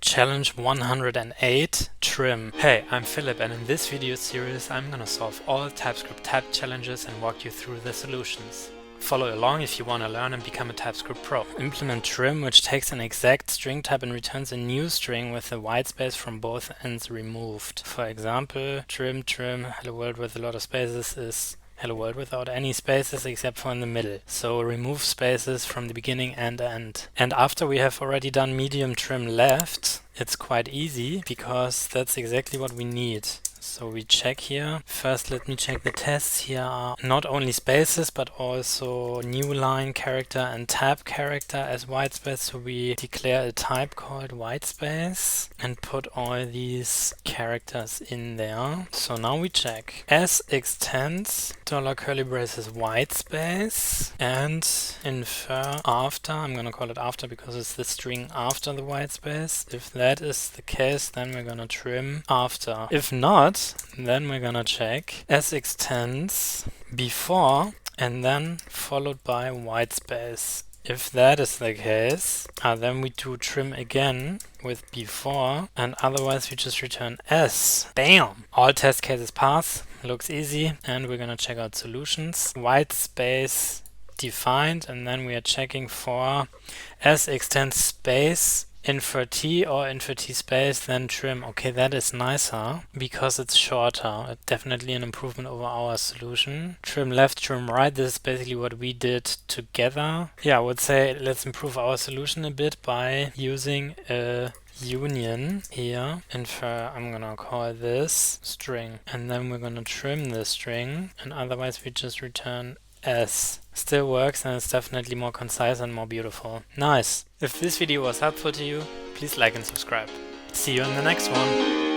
Challenge 108, Trim. Hey, I'm Philip, and in this video series I'm gonna solve all TypeScript type challenges and walk you through the solutions. Follow along if you want to learn and become a TypeScript pro. Implement trim, which takes an exact string type and returns a new string with the whitespace from both ends removed. For example, trim hello world with a lot of spaces is hello world without any spaces except for in the middle. So remove spaces from the beginning and end. And after we have already done medium trim left, it's quite easy because that's exactly what we need. So we check here. First, let me check the tests. Here are not only spaces, but also new line character and tab character as whitespace. So we declare a type called whitespace and put all these characters in there. So now we check as extends $curly braces whitespace and infer after. I'm gonna call it after because it's the string after the whitespace. If that is the case, then we're gonna trim after. If not, then we're gonna check as extends before and then followed by whitespace. If that is the case, then we do trim again with before, and otherwise we just return s. Bam! All test cases pass, looks easy, and we're gonna check out solutions. Whitespace defined, and then we are checking for s extends space infer t or infer t space, then trim. Okay, that is nicer because it's shorter. Definitely an improvement over our solution. Trim left, trim right. This is basically what we did together. Yeah, I would say let's improve our solution a bit by using a union here. Infer, I'm gonna call this string, and then we're gonna trim the string, and otherwise we just return S. Still works, and it's definitely more concise and more beautiful. Nice! If this video was helpful to you, please like and subscribe. See you in the next one!